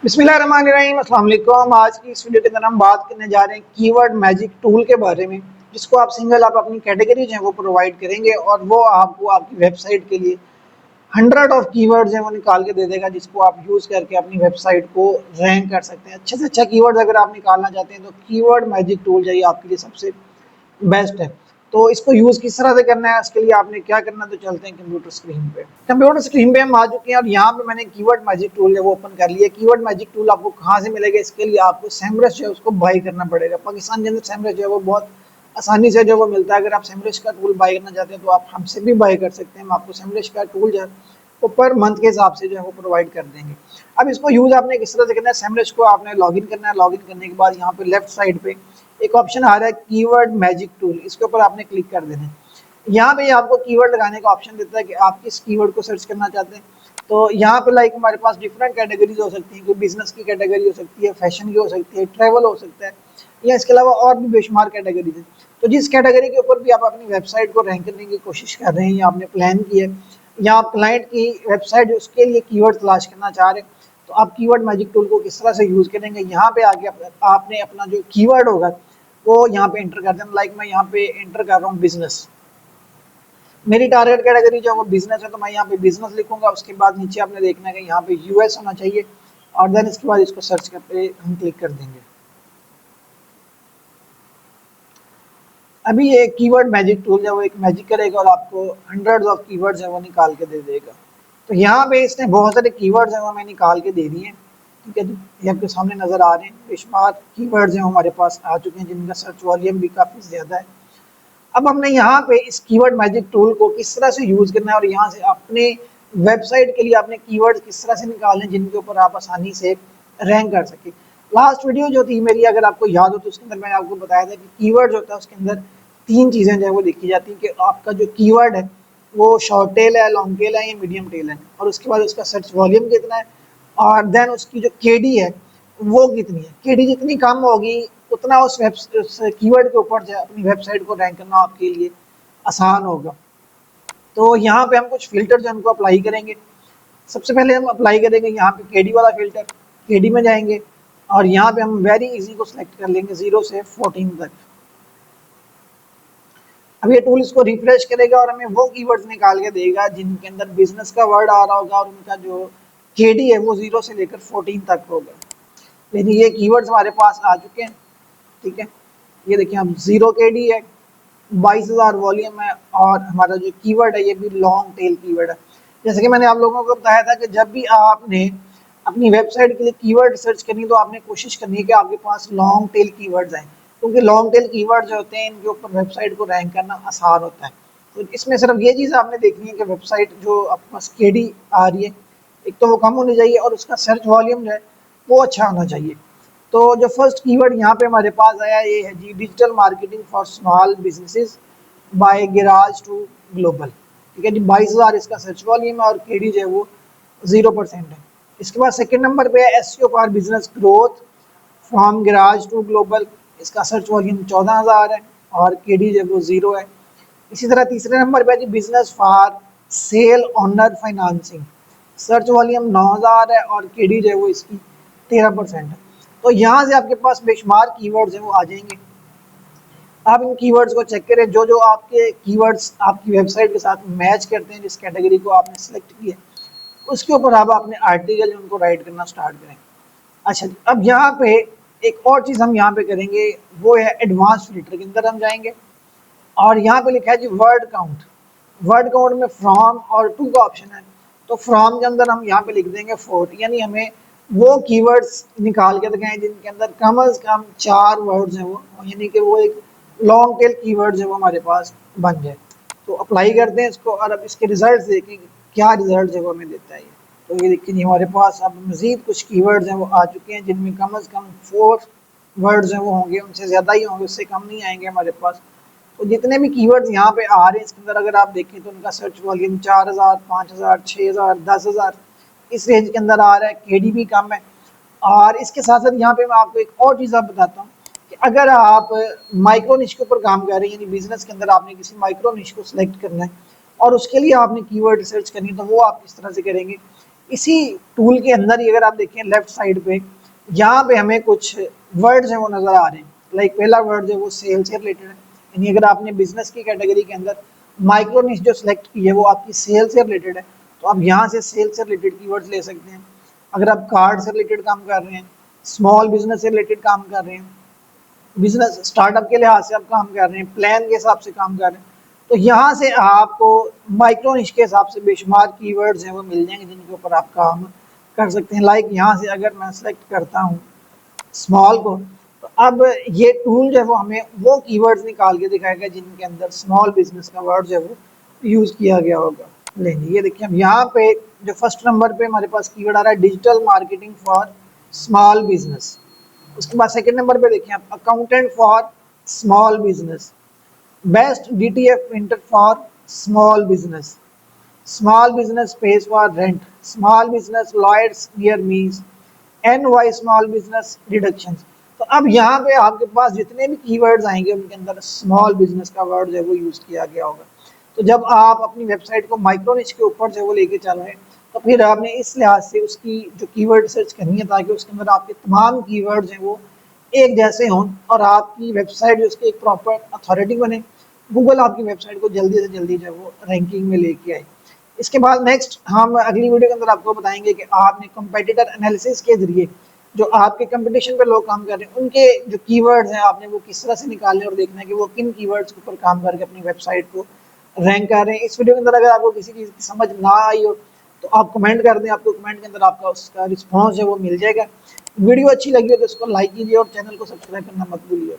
बिस्मिल्लाहिर्रहमानिर्रहीम, अस्सलाम वालेकुम। आज की इस वीडियो के अंदर हम बात करने जा रहे हैं कीवर्ड मैजिक टूल के बारे में, जिसको आप सिंगल आप अपनी कैटेगरी जो है वो प्रोवाइड करेंगे और वो आपको आपकी वेबसाइट के लिए हंड्रेड ऑफ कीवर्ड्स हैं वो निकाल के दे देगा, जिसको आप यूज़ करके अपनी वेबसाइट को रैंक कर सकते हैं। अच्छे से अच्छा कीवर्ड अगर आप निकालना चाहते हैं तो कीवर्ड मैजिक टूल चाहिए आपके लिए सबसे बेस्ट है। तो इसको यूज़ किस तरह से करना है, उसके लिए आपने क्या करना है, तो चलते हैं कंप्यूटर स्क्रीन पे। कंप्यूटर स्क्रीन पे हम आ चुके हैं और यहाँ पे मैंने कीवर्ड मैजिक टूल है वो ओपन कर लिया। कीवर्ड मैजिक टूल आपको कहाँ से मिलेगा, इसके लिए आपको सेमरस जो है उसको बाई करना पड़ेगा। पाकिस्तान के अंदर सेमरस जो है वो बहुत आसानी से जो वो मिलता है। अगर आप सेमरस का टूल बाई करना चाहते हैं तो आप हमसे भी बाई कर सकते हैं। हम आपको सेमरस का टूल जो है वो पर मंथ के हिसाब से जो है वो प्रोवाइड कर देंगे। अब इसको यूज़ आपने किस तरह से करना है, सेमरस को आपने लॉगिन करना है। लॉगिन करने के बाद यहाँ पे लेफ्ट साइड पे एक ऑप्शन आ रहा है कीवर्ड मैजिक टूल, इसके ऊपर आपने क्लिक कर देना है। यहाँ पे आपको कीवर्ड लगाने का ऑप्शन देता है कि आप किस कीवर्ड को सर्च करना चाहते हैं। तो यहाँ पे लाइक हमारे पास डिफरेंट कैटेगरीज हो सकती हैं। कोई बिजनेस की कैटेगरी हो सकती है, फैशन की हो सकती है, ट्रैवल हो सकता है, या इसके अलावा और भी बेशुमार कैटेगरीज हैं। तो जिस कैटेगरी के ऊपर भी आप अपनी वेबसाइट को रैंक करने की कोशिश कर रहे हैं या आपने प्लान की है, या आप क्लाइंट की वेबसाइट उसके लिए कीवर्ड तलाश करना चाह रहे हैं, तो आप कीवर्ड मैजिक टूल को किस तरह से यूज़ करेंगे, यहाँ पे आगे आपने अपना जो कीवर्ड होगा वो यहाँ पे एंटर कर देना। लाइक मैं यहाँ पे एंटर कर रहा हूँ बिजनेस, मेरी टारगेट कैटेगरी जो है वो बिजनेस है, तो मैं यहाँ पे बिजनेस लिखूंगा। उसके बाद नीचे आपने देखना है कि यहाँ पे यूएस होना चाहिए और देन इसके बाद इसको सर्च करके हम क्लिक कर देंगे। अभी ये कीवर्ड मैजिक टूल है वो एक मैजिक करेगा और आपको हंड्रेड्स ऑफ कीवर्ड्स है वो निकाल के दे देगा। तो यहाँ पे इसने बहुत सारे कीवर्ड्स हैं वो हमें निकाल के दे दिए हैं। ठीक है जी, ये आपके सामने नज़र आ रहे हैं। बेशुमार कीवर्ड्स हैं हमारे पास आ चुके हैं जिनका सर्च वॉल्यूम भी काफ़ी ज़्यादा है। अब हमने यहाँ पे इस कीवर्ड मैजिक टूल को किस तरह से यूज़ करना है और यहाँ से अपने वेबसाइट के लिए आपने कीवर्ड किस तरह से निकालने जिनके ऊपर आप आसानी से रैंक कर सके। लास्ट वीडियो जो थी मेरी, अगर आपको याद हो तो उसके अंदर मैंने आपको बताया था कि कीवर्ड होता है उसके अंदर तीन चीज़ें जो है वो देखी जाती हैं कि आपका जो कीवर्ड है वो शॉर्ट टेल है, लॉन्ग टेल है या मीडियम टेल है, और उसके बाद उसका सर्च वॉल्यूम कितना है, और देन उसकी जो केडी है वो कितनी है। केडी जितनी कम होगी उतना उस कीवर्ड के ऊपर जो अपनी वेबसाइट को रैंक करना आपके लिए आसान होगा। तो यहाँ पे हम कुछ फिल्टर जो उनको अप्लाई करेंगे। सबसे पहले हम अप्लाई करेंगे यहाँ पे केडी वाला फिल्टर। केडी में जाएंगे और यहाँ पे हम वेरी इजी को सिलेक्ट कर लेंगे 0 से 14 तक। अब ये टूल इसको रिफ्रेश करेगा और हमें वो कीवर्ड्स निकाल के देगा जिनके अंदर बिजनेस का वर्ड आ रहा होगा और उनका जो केडी है वो 0 से लेकर 14 तक होगा। लेकिन ये कीवर्ड्स हमारे पास आ चुके हैं। ठीक है, ये देखिए हम 0 केडी है, 22,000 वॉल्यूम है और हमारा जो कीवर्ड है ये भी लॉन्ग टेल कीवर्ड है। जैसे कि मैंने आप लोगों को बताया था कि जब भी आपने अपनी वेबसाइट के लिए कीवर्ड सर्च करनी तो आपने कोशिश करनी है कि आपके पास लॉन्ग टेल कीवर्ड्स आए, क्योंकि लॉन्ग टेल कीवर्ड जो होते हैं इनके ऊपर वेबसाइट को रैंक करना आसान होता है। तो इसमें सिर्फ ये चीज़ आपने देखनी है कि वेबसाइट जो आपके पास केडी आ रही है एक तो वो कम होनी चाहिए और उसका सर्च वॉल्यूम जो है वो अच्छा होना चाहिए। तो जो फर्स्ट कीवर्ड यहाँ पे हमारे पास आया ये है जी, digital marketing for small businesses by garage to global. ठीक है जी, 22,000 इसका सर्च वॉल्यूम है और केडी जो है वो 0% है। इसके बाद सेकंड नंबर पे है SEO for business growth from garage to global. इसका सर्च वॉल्यूम 14,000 है और केडी जो है वो 0 है। इसी तरह तीसरे नंबर पे है जी, business for sale owner financing. Search volume 9,000 है और केडी जो है वो इसकी 13% है। तो यहाँ से आपके पास बेशुमार कीवर्ड्स हैं वो आ जाएंगे। आप इन कीवर्ड्स को चेक करें, जो जो आपके कीवर्ड्स आपकी वेबसाइट के साथ मैच करते हैं, जिस कैटेगरी को आपने सेलेक्ट किया उसके ऊपर आप अपने आर्टिकल उनको राइट करना स्टार्ट करें। अच्छा जी, अब यहाँ पे एक और चीज़ हम यहाँ पे करेंगे वो है एडवांस फिल्टर के अंदर हम जाएंगे और यहाँ पे लिखा है जी वर्ड काउंट। वर्ड काउंट में फ्रॉम और टू का ऑप्शन है, तो फ्रॉम के अंदर हम यहाँ पे लिख देंगे 4, यानी हमें वो कीवर्ड्स निकाल के दिखाएं जिनके अंदर कम अज कम 4 वर्ड्स हैं वो, यानी कि वो एक लॉन्ग टेल कीवर्ड्स है वो हमारे पास बन जाए। तो अप्लाई करते हैं इसको और अब इसके रिजल्ट देखें क्या रिजल्ट है वो हमें देता है। तो ये देखिए हमारे पास अब मज़ीद कुछ कीवर्ड्स हैं वो आ चुके हैं जिनमें कम अज़ कम 4 वर्ड्स हैं वो होंगे, उनसे ज़्यादा ही होंगे, उससे कम नहीं आएंगे हमारे पास। तो जितने भी कीवर्ड्स यहाँ पे आ रहे हैं इसके अंदर अगर आप देखें तो उनका सर्च वॉल्यूम 4,000, 5,000, 6,000, 10,000 इस रेंज के अंदर आ रहा है। केडी भी कम है। और इसके साथ साथ यहाँ पे मैं आपको एक और चीज़ आप बताता हूँ कि अगर आप माइक्रो निश के ऊपर काम कर रहे हैं, यानी बिजनेस के अंदर आपने किसी माइक्रो निश को सिलेक्ट करना है और उसके लिए आपने कीवर्ड रिसर्च करनी है, तो वो आप किस तरह से करेंगे। इसी टूल के अंदर ही अगर आप देखें लेफ्ट साइड पे, यहाँ पे हमें कुछ वर्ड्स हैं वो नज़र आ रहे हैं। लाइक पहला वर्ड जो है वो सेल से रिलेटेड है, यानी अगर आपने बिजनेस की कैटेगरी के अंदर माइक्रो निश जो सिलेक्ट की है वो आपकी सेल से रिलेटेड है, तो आप यहाँ से सेल से रिलेटेड कीवर्ड्स ले सकते हैं। अगर आप कार्ड से रिलेटेड काम कर रहे हैं, स्मॉल बिजनेस से रिलेटेड काम कर रहे हैं, बिजनेस स्टार्टअप के लिहाज से आप काम कर रहे हैं, प्लान के हिसाब से काम कर रहे हैं, तो यहाँ से आपको माइक्रो निश के हिसाब से बेशुमार कीवर्ड्स हैं वो मिल जाएंगे जिनके ऊपर आप काम कर सकते हैं। लाइक यहाँ से अगर मैं सेलेक्ट करता हूँ स्मॉल को, तो अब ये टूल जो है वो हमें वो कीवर्ड्स निकाल के दिखाएगा जिनके अंदर स्मॉल बिजनेस का वर्ड जो है वो यूज़ किया गया होगा। लेंगे ये देखिए, अब यहाँ पे जो फर्स्ट नंबर पे हमारे पास कीवर्ड आ रहा है digital marketing for small business. उसके बाद सेकंड नंबर पे देखिए आप accountant for small business, best DTF printer for small business, small business page for rent, small business lawyers near me, N Y small business deduction. तो अब यहाँ पे आपके पास जितने भी कीवर्ड्स आएंगे उनके अंदर स्मॉल बिजनेस का वर्ड जो है वो यूज़ किया गया होगा। तो जब आप अपनी वेबसाइट को माइक्रो निच के ऊपर जो है वो लेके चल रहे हैं, तो फिर आपने इस लिहाज से उसकी जो कीवर्ड सर्च करनी है ताकि उसके अंदर आपके तमाम कीवर्ड्स हैं वो एक जैसे हों और आपकी वेबसाइट जो उसकी एक प्रॉपर अथॉरिटी बने, गूगल आपकी वेबसाइट को जल्दी से जल्दी जो है वो रैंकिंग में लेके आए। इसके बाद नेक्स्ट हम अगली वीडियो के अंदर आपको बताएंगे कि आपने कंपेटिटर एनालिसिस के जरिए जो आपके कंपटीशन पे लोग काम कर रहे हैं उनके जो कीवर्ड्स हैं आपने वो किस तरह से निकालने और देखना है कि वो किन कीवर्ड्स के ऊपर काम करके अपनी वेबसाइट को रैंक कर रहे हैं। इस वीडियो के अंदर अगर आपको किसी चीज़ की समझ ना आई हो तो आप कमेंट कर दें, आपको कमेंट के अंदर आपका उसका रिस्पॉन्स है वो मिल जाएगा। वीडियो अच्छी लगी हो तो उसको लाइक कीजिए और चैनल को सब्सक्राइब करना मत भूलिए।